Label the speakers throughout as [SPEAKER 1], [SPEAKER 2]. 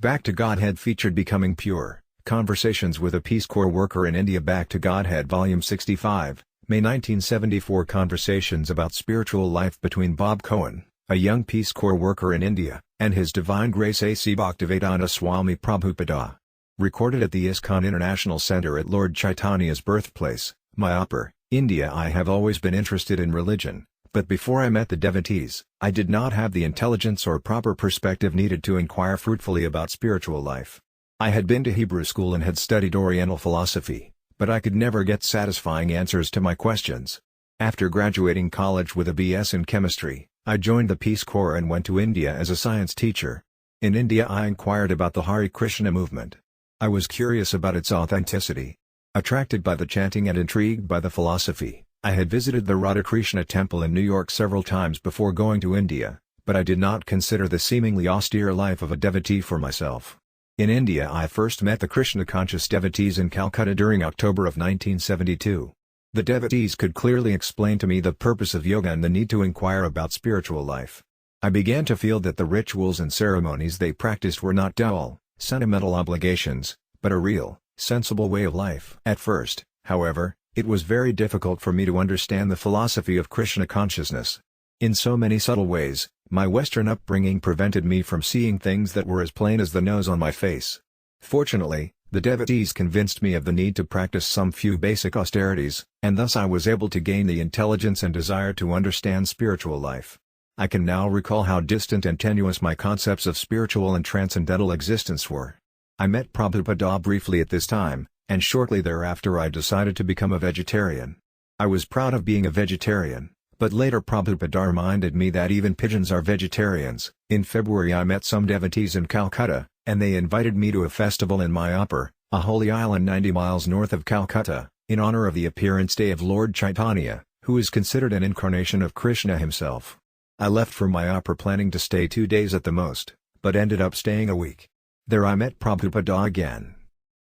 [SPEAKER 1] Back to Godhead featured Becoming Pure, Conversations with a Peace Corps Worker in India. Back to Godhead Volume 65, May 1974. Conversations about spiritual life between Bob Cohen, a young Peace Corps worker in India, and His Divine Grace A.C. Bhaktivedanta Swami Prabhupada. Recorded at the ISKCON International Center at Lord Chaitanya's birthplace, Mayapur, India. I have always been interested in religion, but before I met the devotees, I did not have the intelligence or proper perspective needed to inquire fruitfully about spiritual life. I had been to Hebrew school and had studied Oriental philosophy, but I could never get satisfying answers to my questions. After graduating college with a BS in chemistry, I joined the Peace Corps and went to India as a science teacher. In India I inquired about the Hare Krishna movement. I was curious about its authenticity. Attracted by the chanting and intrigued by the philosophy, I had visited the Radhakrishna temple in New York several times before going to India, but I did not consider the seemingly austere life of a devotee for myself. In India I first met the Krishna-conscious devotees in Calcutta during October of 1972. The devotees could clearly explain to me the purpose of yoga and the need to inquire about spiritual life. I began to feel that the rituals and ceremonies they practiced were not dull, sentimental obligations, but a real, sensible way of life. At first, however, it was very difficult for me to understand the philosophy of Krishna consciousness. In so many subtle ways, my Western upbringing prevented me from seeing things that were as plain as the nose on my face. Fortunately, the devotees convinced me of the need to practice some few basic austerities, and thus I was able to gain the intelligence and desire to understand spiritual life. I can now recall how distant and tenuous my concepts of spiritual and transcendental existence were. I met Prabhupada briefly at this time, and shortly thereafter I decided to become a vegetarian. I was proud of being a vegetarian, but later Prabhupada reminded me that even pigeons are vegetarians. In February I met some devotees in Calcutta, and they invited me to a festival in Mayapur, a holy island 90 miles north of Calcutta, in honor of the appearance day of Lord Chaitanya, who is considered an incarnation of Krishna himself. I left for Mayapur planning to stay 2 days at the most, but ended up staying a week. There I met Prabhupada again.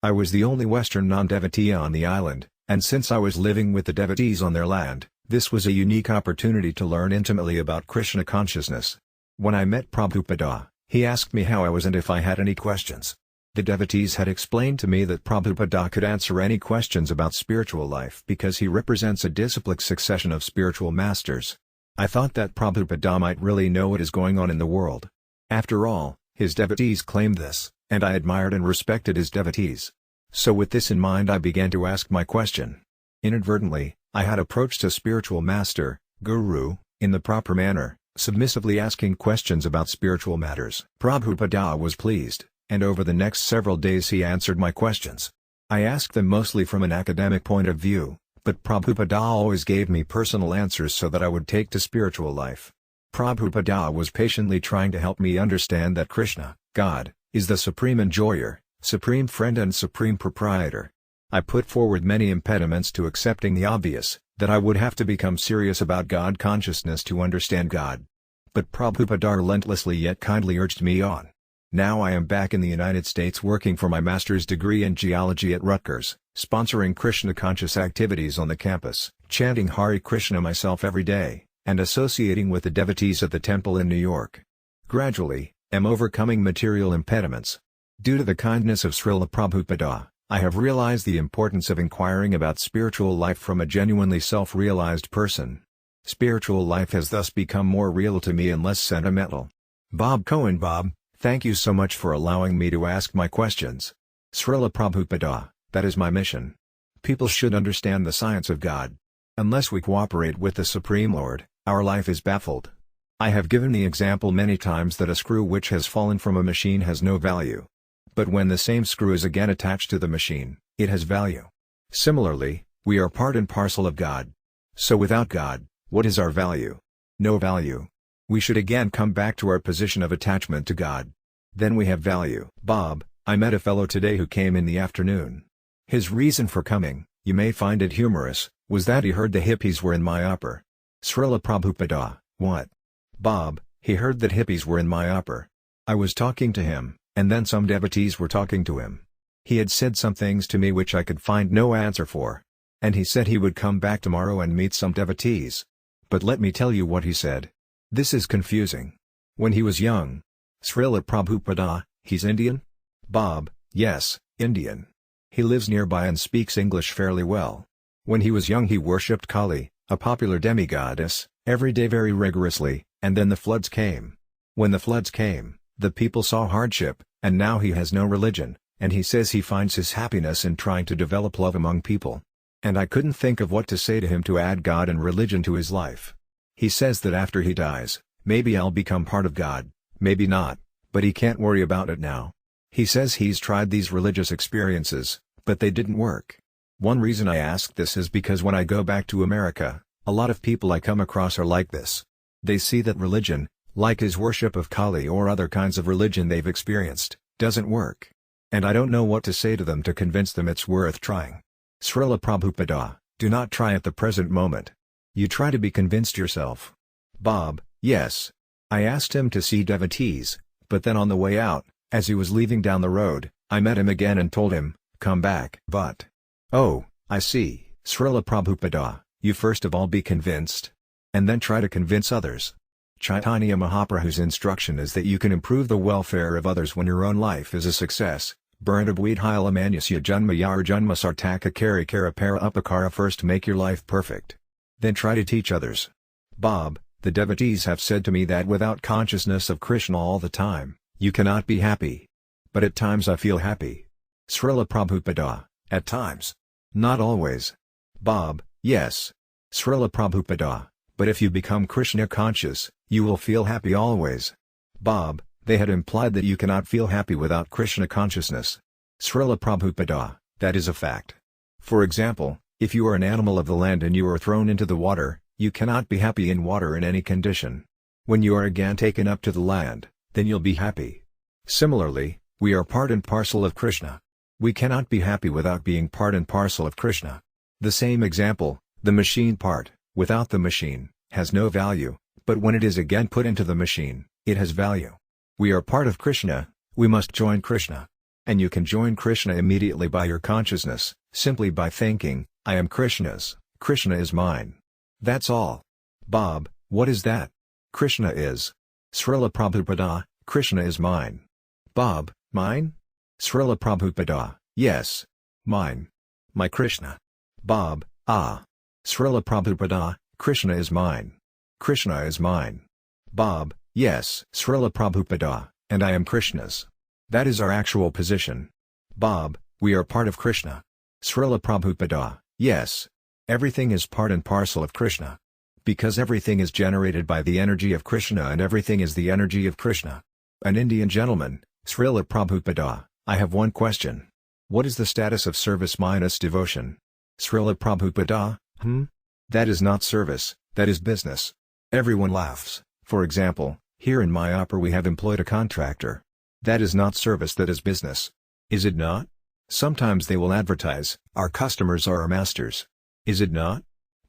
[SPEAKER 1] I was the only Western non-devotee on the island, and since I was living with the devotees on their land, this was a unique opportunity to learn intimately about Krishna consciousness. When I met Prabhupada, he asked me how I was and if I had any questions. The devotees had explained to me that Prabhupada could answer any questions about spiritual life because he represents a disciplic succession of spiritual masters. I thought that Prabhupada might really know what is going on in the world. After all, his devotees claimed this, and I admired and respected his devotees. So with this in mind I began to ask my question. Inadvertently, I had approached a spiritual master, guru, in the proper manner, submissively asking questions about spiritual matters. Prabhupada was pleased, and over the next several days he answered my questions. I asked them mostly from an academic point of view, but Prabhupada always gave me personal answers so that I would take to spiritual life. Prabhupada was patiently trying to help me understand that Krishna, God, is the supreme enjoyer, supreme friend and supreme proprietor. I put forward many impediments to accepting the obvious, that I would have to become serious about God consciousness to understand God. But Prabhupada relentlessly yet kindly urged me on. Now I am back in the United States working for my master's degree in geology at Rutgers, sponsoring Krishna-conscious activities on the campus, chanting Hare Krishna myself every day, and associating with the devotees at the temple in New York. Gradually, am overcoming material impediments. Due to the kindness of Srila Prabhupada, I have realized the importance of inquiring about spiritual life from a genuinely self-realized person. Spiritual life has thus become more real to me and less sentimental. Bob Cohen. Bob, thank you so much for allowing me to ask my questions. Srila Prabhupada, that is my mission. People should understand the science of God. Unless we cooperate with the Supreme Lord, our life is baffled. I have given the example many times that a screw which has fallen from a machine has no value. But when the same screw is again attached to the machine, it has value. Similarly, we are part and parcel of God. So without God, what is our value? No value. We should again come back to our position of attachment to God. Then we have value. Bob, I met a fellow today who came in the afternoon. His reason for coming, you may find it humorous, was that he heard the hippies were in Mayapur. Srila Prabhupada, what? Bob, he heard that hippies were in Mayapur. I was talking to him, and then some devotees were talking to him. He had said some things to me which I could find no answer for. And he said he would come back tomorrow and meet some devotees. But let me tell you what he said. This is confusing. When he was young. Srila Prabhupada, he's Indian? Bob: Yes, Indian. He lives nearby and speaks English fairly well. When he was young he worshipped Kali, a popular demigoddess, every day very rigorously, and then the floods came. When the floods came, the people saw hardship, and now he has no religion, and he says he finds his happiness in trying to develop love among people. And I couldn't think of what to say to him to add God and religion to his life. He says that after he dies, maybe I'll become part of God, maybe not, but he can't worry about it now. He says he's tried these religious experiences, but they didn't work. One reason I ask this is because when I go back to America, a lot of people I come across are like this. They see that religion, like his worship of Kali or other kinds of religion they've experienced, doesn't work. And I don't know what to say to them to convince them it's worth trying. Srila Prabhupada: Do not try at the present moment. You try to be convinced yourself. Bob: Yes. I asked him to see devotees, but then on the way out, as he was leaving down the road, I met him again and told him, come back. But, oh, I see. Srila Prabhupada: You first of all be convinced. And then try to convince others. Chaitanya Mahaprabhu's instruction is that you can improve the welfare of others when your own life is a success. Burnabweedhila Manusya Janma Yar Janma Sartaka Kari Kara Para Upakara. First make your life perfect. Then try to teach others. Bob: The devotees have said to me that without consciousness of Krishna all the time, you cannot be happy. But at times I feel happy. Srila Prabhupada: At times. Not always. Bob: Yes. Srila Prabhupada: But if you become Krishna conscious, you will feel happy always. Bob: They had implied that you cannot feel happy without Krishna consciousness. Srila Prabhupada: That is a fact. For example, if you are an animal of the land and you are thrown into the water, you cannot be happy in water in any condition. When you are again taken up to the land, then you'll be happy. Similarly, we are part and parcel of Krishna. We cannot be happy without being part and parcel of Krishna. The same example, the machine part, without the machine, has no value, but when it is again put into the machine, it has value. We are part of Krishna, we must join Krishna. And you can join Krishna immediately by your consciousness, simply by thinking, I am Krishna's, Krishna is mine. That's all. Bob: What is that? Krishna is. Srila Prabhupada: Krishna is mine. Bob: Mine? Srila Prabhupada: Yes. Mine. My Krishna. Bob: Ah. Srila Prabhupada: Krishna is mine. Krishna is mine. Bob: Yes. Srila Prabhupada: And I am Krishna's. That is our actual position. Bob: We are part of Krishna. Srila Prabhupada: Yes. Everything is part and parcel of Krishna. Because everything is generated by the energy of Krishna and everything is the energy of Krishna. An Indian gentleman: Srila Prabhupada: I have one question. What is the status of service minus devotion? Srila Prabhupada: That is not service, that is business. Everyone laughs. For example, here in Mayapur we have employed a contractor. That is not service, that is business. Is it not? Sometimes they will advertise, our customers are our masters. Is it not?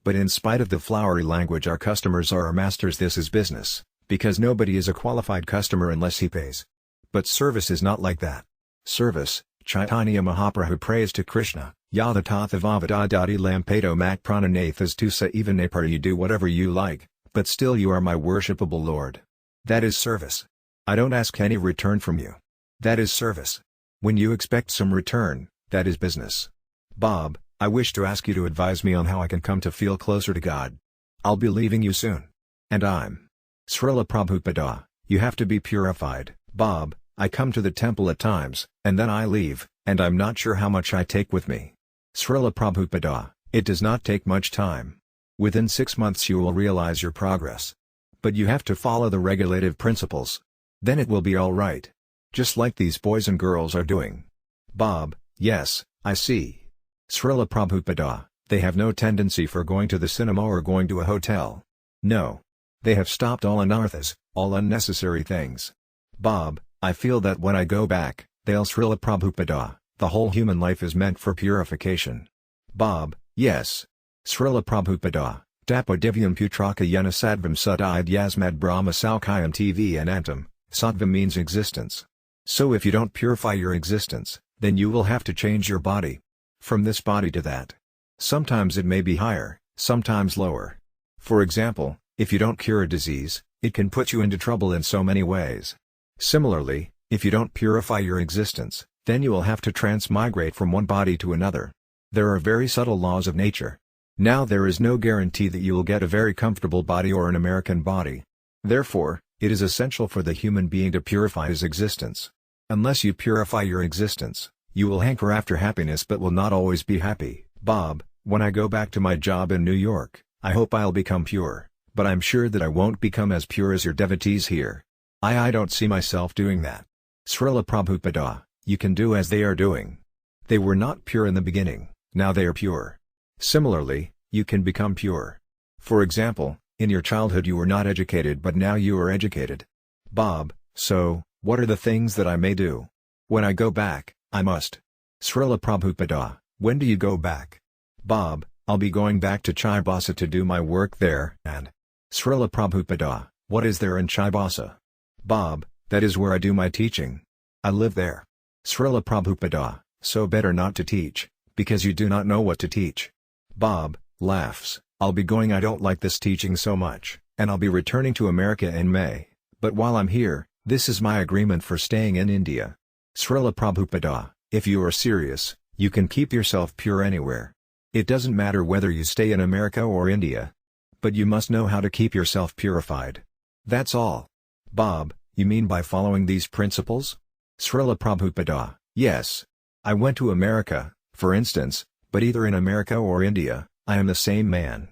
[SPEAKER 1] But in spite of the flowery language, our customers are our masters, this is business, because nobody is a qualified customer unless he pays. But service is not like that. Service, Chaitanya Mahaprabhu prays to Krishna, Yadatatha Vavadadadi Lampedo Mak Prananathas Tusa even Napar, you do whatever you like, but still you are my worshipable Lord. That is service. I don't ask any return from you. That is service. When you expect some return, that is business. Bob: I wish to ask you to advise me on how I can come to feel closer to God. I'll be leaving you soon. And I'm. Srila Prabhupada: You have to be purified. Bob: I come to the temple at times, and then I leave, and I'm not sure how much I take with me. Srila Prabhupada: It does not take much time. Within 6 months you will realize your progress. But you have to follow the regulative principles. Then it will be all right. Just like these boys and girls are doing. Bob: Yes, I see. Srila Prabhupada: They have no tendency for going to the cinema or going to a hotel. No. They have stopped all anarthas, all unnecessary things. Bob: I feel that when I go back, they'll Srila Prabhupada: The whole human life is meant for purification. Bob: Yes. Srila Prabhupada: Dapo Divyam Putraka Yena Sadvam Sudayad Yasmad Brahma Saukayam TV Anantam. Sattva means existence. So if you don't purify your existence, then you will have to change your body. From this body to that. Sometimes it may be higher, sometimes lower. For example, if you don't cure a disease, it can put you into trouble in so many ways. Similarly, if you don't purify your existence, Then you will have to transmigrate from one body to another. There are very subtle laws of nature. Now there is no guarantee that you will get a very comfortable body or an American body. Therefore, it is essential for the human being to purify his existence. Unless you purify your existence, you will hanker after happiness but will not always be happy. Bob, when I go back to my job in New York, I hope I'll become pure, but I'm sure that I won't become as pure as your devotees here. I don't see myself doing that. Srila Prabhupada, you can do as they are doing. They were not pure in the beginning, now they are pure. Similarly, you can become pure. For example, in your childhood you were not educated but now you are educated. Bob, so, what are the things that I may do? When I go back, I must. Srila Prabhupada, when do you go back? Bob, I'll be going back to Chaibasa to do my work there, and Srila Prabhupada, what is there in Chaibasa? Bob, that is where I do my teaching. I live there. Srila Prabhupada, so better not to teach, because you do not know what to teach. Bob, laughs, I'll be going. I don't like this teaching so much, and I'll be returning to America in May, but while I'm here, this is my agreement for staying in India. Srila Prabhupada, if you are serious, you can keep yourself pure anywhere. It doesn't matter whether you stay in America or India. But you must know how to keep yourself purified. That's all. Bob, you mean by following these principles? Srila Prabhupada, yes. I went to America, for instance, but either in America or India, I am the same man.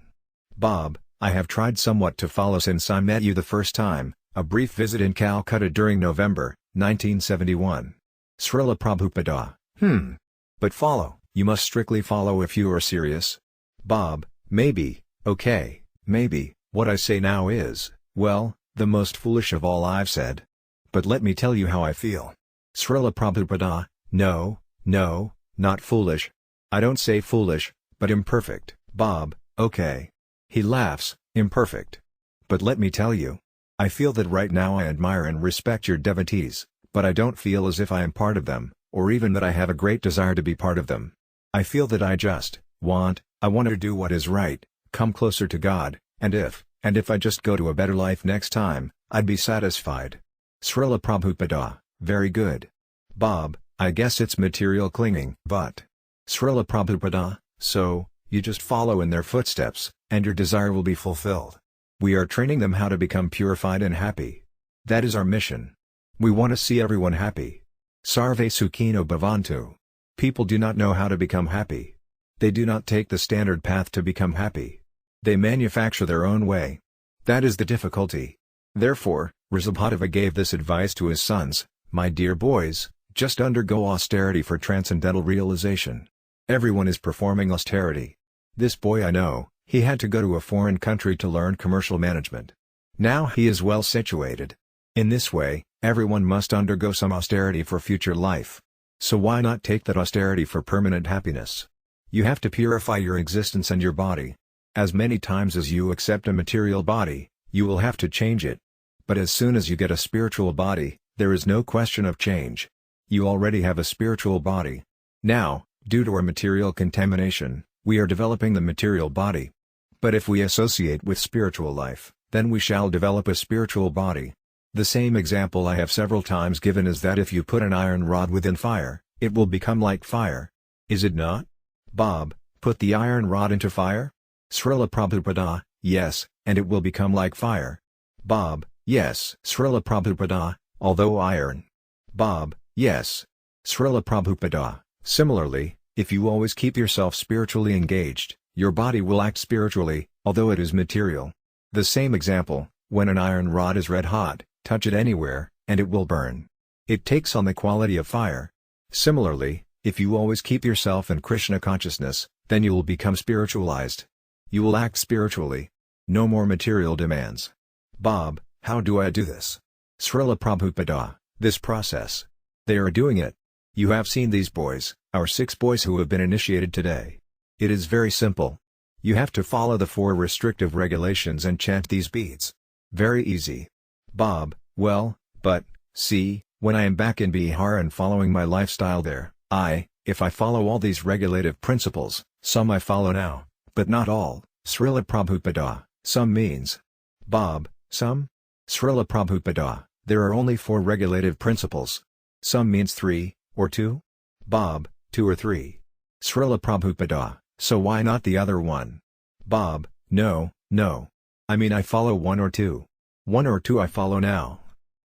[SPEAKER 1] Bob, I have tried somewhat to follow since I met you the first time, a brief visit in Calcutta during November, 1971. Srila Prabhupada, But follow, you must strictly follow if you are serious. Bob, maybe, okay, maybe, what I say now is, well, the most foolish of all I've said. But let me tell you how I feel. Srila Prabhupada, no, not foolish. I don't say foolish, but imperfect. Bob, okay. He laughs, imperfect. But let me tell you. I feel that right now I admire and respect your devotees, but I don't feel as if I am part of them, or even that I have a great desire to be part of them. I feel that I just want to do what is right, come closer to God, and if I just go to a better life next time, I'd be satisfied. Srila Prabhupada, very good. Bob, I guess it's material clinging, but Srila Prabhupada, so, you just follow in their footsteps, and your desire will be fulfilled. We are training them how to become purified and happy. That is our mission. We want to see everyone happy. Sarve Sukhino Bhavantu. People do not know how to become happy. They do not take the standard path to become happy. They manufacture their own way. That is the difficulty. Therefore, Risabhadeva gave this advice to his sons, my dear boys, just undergo austerity for transcendental realization. Everyone is performing austerity. This boy I know, he had to go to a foreign country to learn commercial management. Now he is well situated. In this way, everyone must undergo some austerity for future life. So why not take that austerity for permanent happiness? You have to purify your existence and your body. As many times as you accept a material body, you will have to change it. But as soon as you get a spiritual body, there is no question of change. You already have a spiritual body. Now, due to our material contamination, we are developing the material body. But if we associate with spiritual life, then we shall develop a spiritual body. The same example I have several times given is that if you put an iron rod within fire, it will become like fire. Is it not? Bob, put the iron rod into fire? Srila Prabhupada, yes, and it will become like fire. Bob, yes. Srila Prabhupada, although iron. Bob, yes. Srila Prabhupada, similarly, if you always keep yourself spiritually engaged, your body will act spiritually, although it is material. The same example, when an iron rod is red hot, touch it anywhere, and it will burn. It takes on the quality of fire. Similarly, if you always keep yourself in Krishna consciousness, then you will become spiritualized. You will act spiritually. No more material demands. Bob, how do I do this? Srila Prabhupada, this process. They are doing it. You have seen these boys, our 6 boys who have been initiated today. It is very simple. You have to follow the 4 restrictive regulations and chant these beads. Very easy. Bob, well, but, see, when I am back in Bihar and following my lifestyle there, if I follow all these regulative principles, some I follow now, but not all. Srila Prabhupada, some means. Bob, some? Srila Prabhupada, there are only 4 regulative principles. Some means 3, Or 2? Bob, 2 or 3. Srila Prabhupada, so why not the other one? Bob, no. I mean I follow 1 or 2. 1 or 2 I follow now.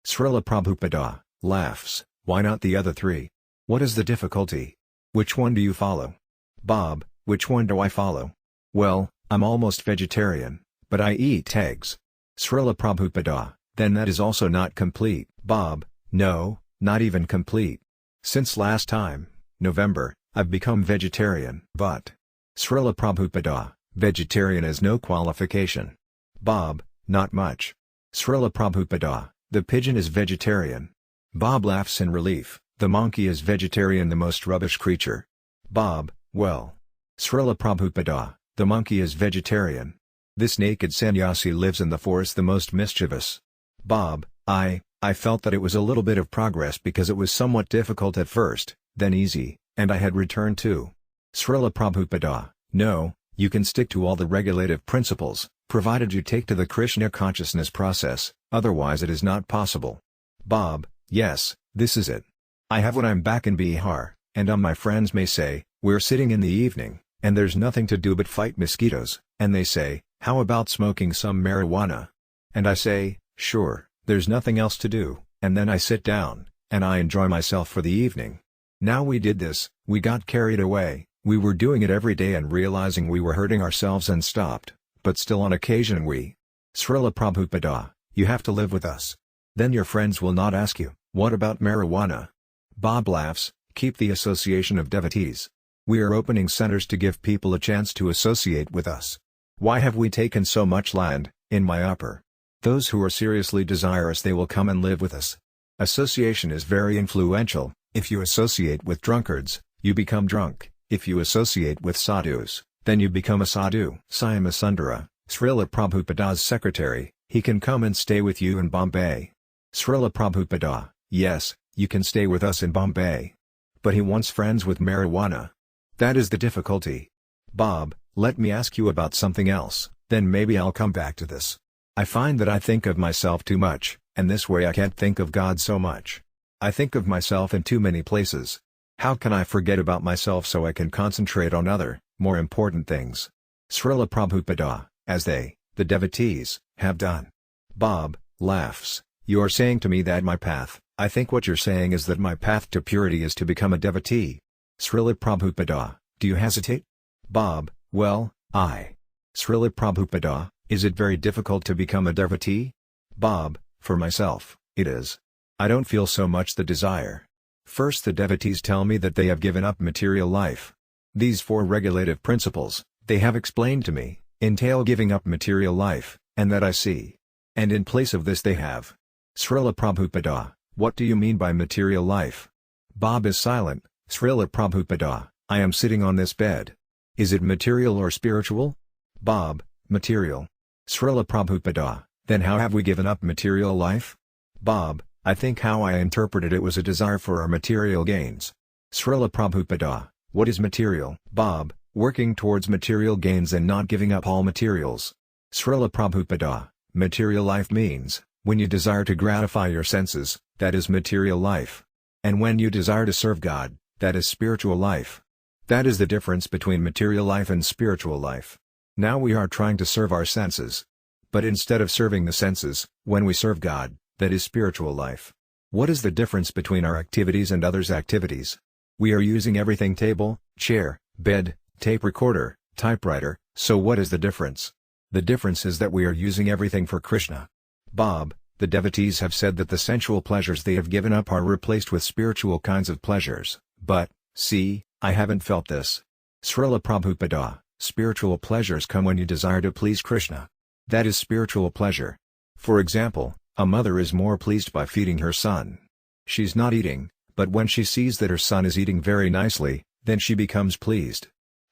[SPEAKER 1] Srila Prabhupada, laughs, why not the other 3? What is the difficulty? Which one do you follow? Bob, which one do I follow? Well, I'm almost vegetarian, but I eat eggs. Srila Prabhupada, then that is also not complete. Bob, no, not even complete. Since last time, November, I've become vegetarian. But Srila Prabhupada, vegetarian is no qualification. Bob, not much. Srila Prabhupada, the pigeon is vegetarian. Bob laughs in relief, the monkey is vegetarian, the most rubbish creature. Bob, well. Srila Prabhupada, the monkey is vegetarian. This naked sannyasi lives in the forest, the most mischievous. Bob, I felt that it was a little bit of progress because it was somewhat difficult at first, then easy, and I had returned to. Srila Prabhupada, no, you can stick to all the regulative principles, provided you take to the Krishna consciousness process, otherwise it is not possible. Bob, yes, this is it. I have when I'm back in Bihar, and my friends may say, we're sitting in the evening, and there's nothing to do but fight mosquitoes, and they say, how about smoking some marijuana? And I say, sure, there's nothing else to do, and then I sit down, and I enjoy myself for the evening. Now we did this, we got carried away, we were doing it every day and realizing we were hurting ourselves and stopped, but still on occasion we. Srila Prabhupada, you have to live with us. Then your friends will not ask you, what about marijuana? Bob laughs, keep the association of devotees. We are opening centers to give people a chance to associate with us. Why have we taken so much land, in my upper? Those who are seriously desirous, they will come and live with us. Association is very influential. If you associate with drunkards, you become drunk. If you associate with sadhus, then you become a sadhu. Syama Sundara, Srila Prabhupada's secretary, he can come and stay with you in Bombay. Srila Prabhupada, yes, you can stay with us in Bombay. But he wants friends with marijuana. That is the difficulty. Bob, let me ask you about something else, then maybe I'll come back to this. I find that I think of myself too much, and this way I can't think of God so much. I think of myself in too many places. How can I forget about myself so I can concentrate on other, more important things? Srila Prabhupada, as they, the devotees, have done. Bob, laughs, you are saying to me that my path, I think what you're saying is that my path to purity is to become a devotee. Srila Prabhupada, do you hesitate? Bob, well, Srila Prabhupada, is it very difficult to become a devotee? Bob, for myself, it is. I don't feel so much the desire. First the devotees tell me that they have given up material life. These 4 regulative principles, they have explained to me, entail giving up material life, and that I see. And in place of this they have. Srila Prabhupada, what do you mean by material life? Bob is silent. Srila Prabhupada, I am sitting on this bed. Is it material or spiritual? Bob, material. Srila Prabhupada, then how have we given up material life? Bob, I think how I interpreted it was a desire for our material gains. Srila Prabhupada, what is material? Bob, working towards material gains and not giving up all materials. Srila Prabhupada, material life means, when you desire to gratify your senses, that is material life. And when you desire to serve God, that is spiritual life. That is the difference between material life and spiritual life. Now we are trying to serve our senses. But instead of serving the senses, when we serve God, that is spiritual life. What is the difference between our activities and others' activities? We are using everything: table, chair, bed, tape recorder, typewriter, so what is the difference? The difference is that we are using everything for Krishna. Bob, the devotees have said that the sensual pleasures they have given up are replaced with spiritual kinds of pleasures, but, see, I haven't felt this. Srila Prabhupada, spiritual pleasures come when you desire to please Krishna. That is spiritual pleasure. For example, a mother is more pleased by feeding her son. She's not eating, but when she sees that her son is eating very nicely, then she becomes pleased.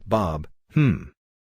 [SPEAKER 1] Bob,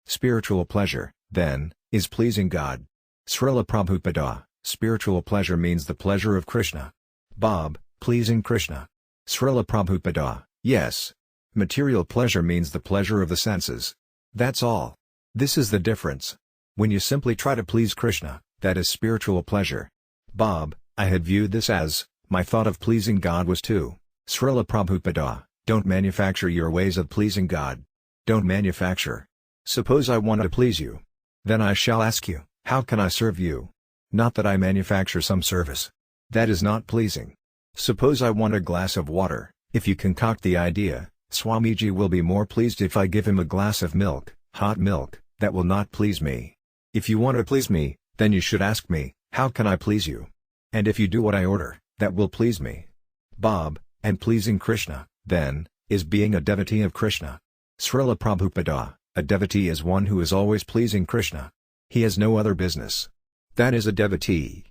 [SPEAKER 1] Spiritual pleasure, then, is pleasing God. Srila Prabhupada, spiritual pleasure means the pleasure of Krishna. Bob, pleasing Krishna. Srila Prabhupada, yes. Material pleasure means the pleasure of the senses. That's all. This is the difference. When you simply try to please Krishna, that is spiritual pleasure. Bob, I had viewed this as, my thought of pleasing God was too Srila Prabhupada, don't manufacture your ways of pleasing God. Don't manufacture. Suppose I want to please you. Then I shall ask you, how can I serve you? Not that I manufacture some service. That is not pleasing. Suppose I want a glass of water, if you concoct the idea, Swamiji will be more pleased if I give him a glass of milk, hot milk, that will not please me. If you want to please me, then you should ask me, how can I please you? And if you do what I order, that will please me. Bob, and pleasing Krishna, then, is being a devotee of Krishna. Srila Prabhupada, a devotee is one who is always pleasing Krishna. He has no other business. That is a devotee.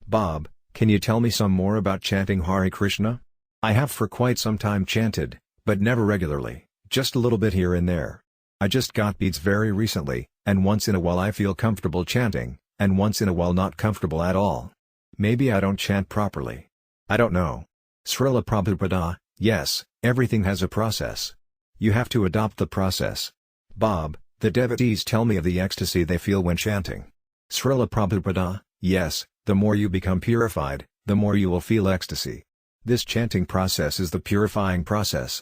[SPEAKER 1] Bob, can you tell me some more about chanting Hare Krishna? I have for quite some time chanted, but never regularly, just a little bit here and there. I just got beads very recently, and once in a while I feel comfortable chanting, and once in a while not comfortable at all. Maybe I don't chant properly. I don't know. Srila Prabhupada, yes, everything has a process. You have to adopt the process. Bob, the devotees tell me of the ecstasy they feel when chanting. Srila Prabhupada, yes, the more you become purified, the more you will feel ecstasy. This chanting process is the purifying process.